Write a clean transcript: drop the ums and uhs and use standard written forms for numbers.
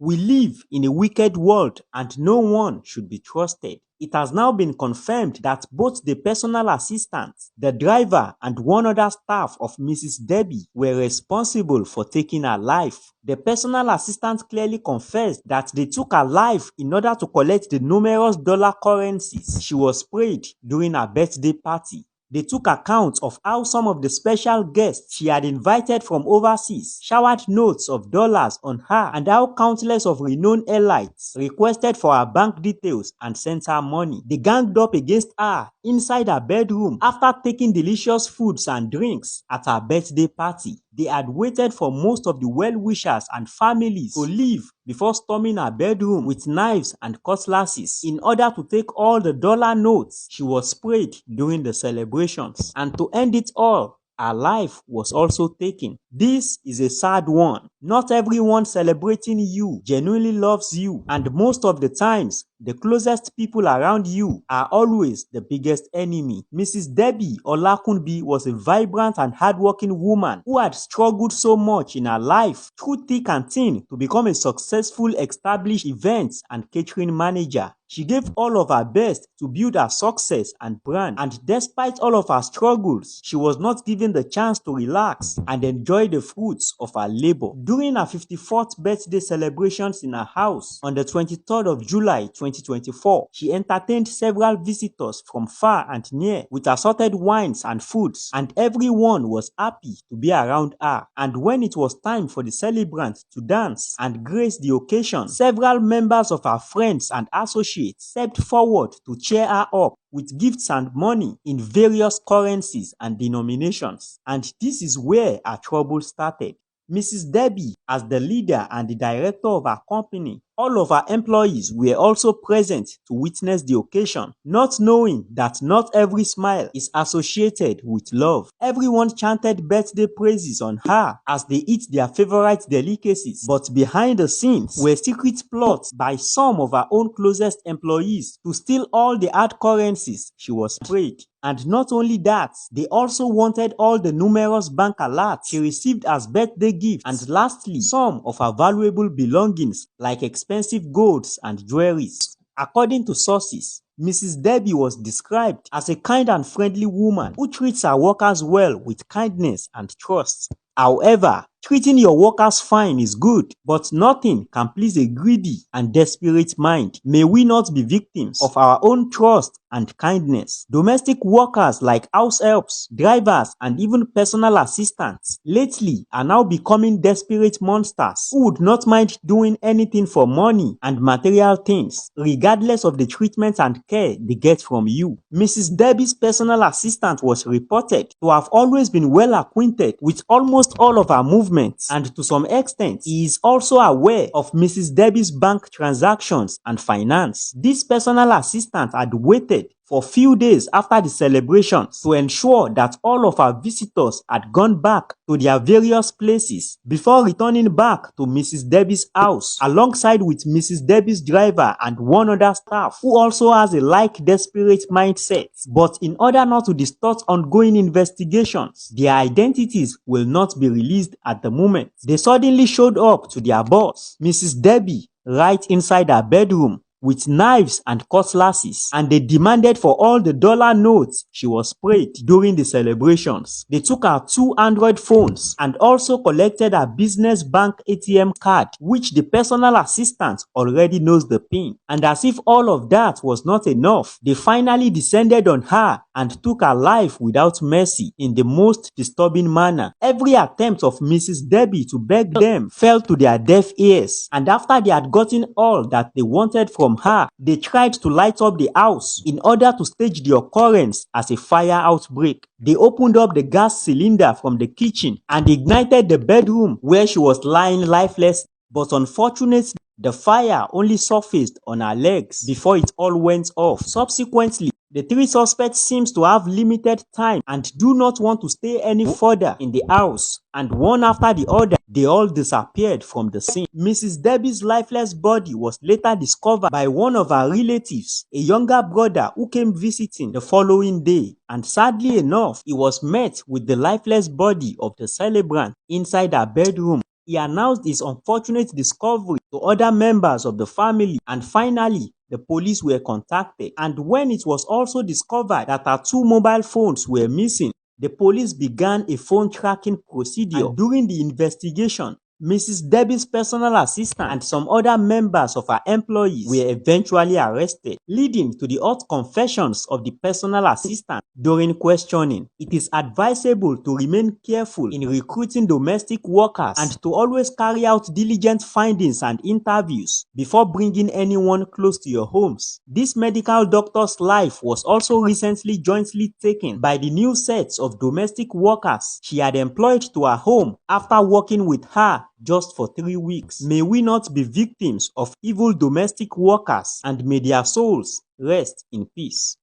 We live in a wicked world and no one should be trusted. It has now been confirmed that both the personal assistant, the driver, and one other staff of Mrs. Debbie were responsible for taking her life. The personal assistant clearly confessed that they took her life in order to collect the numerous dollar currencies she was sprayed during her birthday party. They took account of how some of the special guests she had invited from overseas showered notes of dollars on her and how countless of renowned elites requested for her bank details and sent her money. They ganged up against her inside her bedroom after taking delicious foods and drinks at her birthday party. They had waited for most of the well-wishers and families to leave before storming her bedroom with knives and cutlasses in order to take all the dollar notes she was sprayed during the celebrations. And to end it all, her life was also taken. This is a sad one. Not everyone celebrating you genuinely loves you, and most of the times, the closest people around you are always the biggest enemy. Mrs. Debbie Olakunbi was a vibrant and hardworking woman who had struggled so much in her life through thick and thin to become a successful established events and catering manager. She gave all of her best to build her success and brand, and despite all of her struggles, she was not given the chance to relax and enjoy the fruits of her labor. During her 54th birthday celebrations in her house on the 23rd of July 2024, she entertained several visitors from far and near with assorted wines and foods, and everyone was happy to be around her. And when it was time for the celebrant to dance and grace the occasion, several members of her friends and associates stepped forward to cheer her up with gifts and money in various currencies and denominations. And this is where her trouble started. Mrs. Debbie, as the leader and the director of her company, all of her employees were also present to witness the occasion, not knowing that not every smile is associated with love. Everyone chanted birthday praises on her as they eat their favorite delicacies, but behind the scenes were secret plots by some of her own closest employees to steal all the hard currencies she was sprayed. And not only that, they also wanted all the numerous bank alerts she received as birthday gifts, and lastly, some of her valuable belongings like expensive golds and jewelries. According to sources, Mrs. Debbie was described as a kind and friendly woman who treats her workers well with kindness and trust. However, treating your workers fine is good, but nothing can please a greedy and desperate mind. May we not be victims of our own trust and kindness. Domestic workers like house helps, drivers, and even personal assistants lately are now becoming desperate monsters who would not mind doing anything for money and material things, regardless of the treatment and care they get from you. Mrs. Debbie's personal assistant was reported to have always been well acquainted with almost all of her movements, and to some extent, he is also aware of Mrs. Debbie's bank transactions and finance. This personal assistant had waited for few days after the celebrations to ensure that all of our visitors had gone back to their various places before returning back to Mrs. Debbie's house alongside with Mrs. Debbie's driver and one other staff who also has a like desperate mindset. But in order not to distort ongoing investigations, their identities will not be released at the moment. They suddenly showed up to their boss, Mrs. Debbie, right inside her bedroom with knives and cutlasses, and they demanded for all the dollar notes she was sprayed during the celebrations. They took her 2 Android phones and also collected her business bank ATM card, which the personal assistant already knows the pin. And as if all of that was not enough, they finally descended on her and took her life without mercy in the most disturbing manner. Every attempt of Mrs. Debbie to beg them fell to their deaf ears, and after they had gotten all that they wanted from her, they tried to light up the house in order to stage the occurrence as a fire outbreak. They opened up the gas cylinder from the kitchen and ignited the bedroom where she was lying lifeless, but unfortunately, the fire only surfaced on her legs before it all went off. Subsequently, the 3 suspects seems to have limited time and do not want to stay any further in the house, and one after the other, they all disappeared from the scene. Mrs. Debbie's lifeless body was later discovered by one of her relatives, a younger brother who came visiting the following day, and sadly enough, he was met with the lifeless body of the celebrant inside her bedroom. He announced his unfortunate discovery to other members of the family, and finally, the police were contacted. And when it was also discovered that her 2 mobile phones were missing, the police began a phone tracking procedure. And during the investigation, Mrs. Debbie's personal assistant and some other members of her employees were eventually arrested, leading to the hot confessions of the personal assistant. During questioning, it is advisable to remain careful in recruiting domestic workers and to always carry out diligent findings and interviews before bringing anyone close to your homes. This medical doctor's life was also recently jointly taken by the new sets of domestic workers she had employed to her home after working with her just for 3 weeks. May we not be victims of evil domestic workers, and may their souls rest in peace.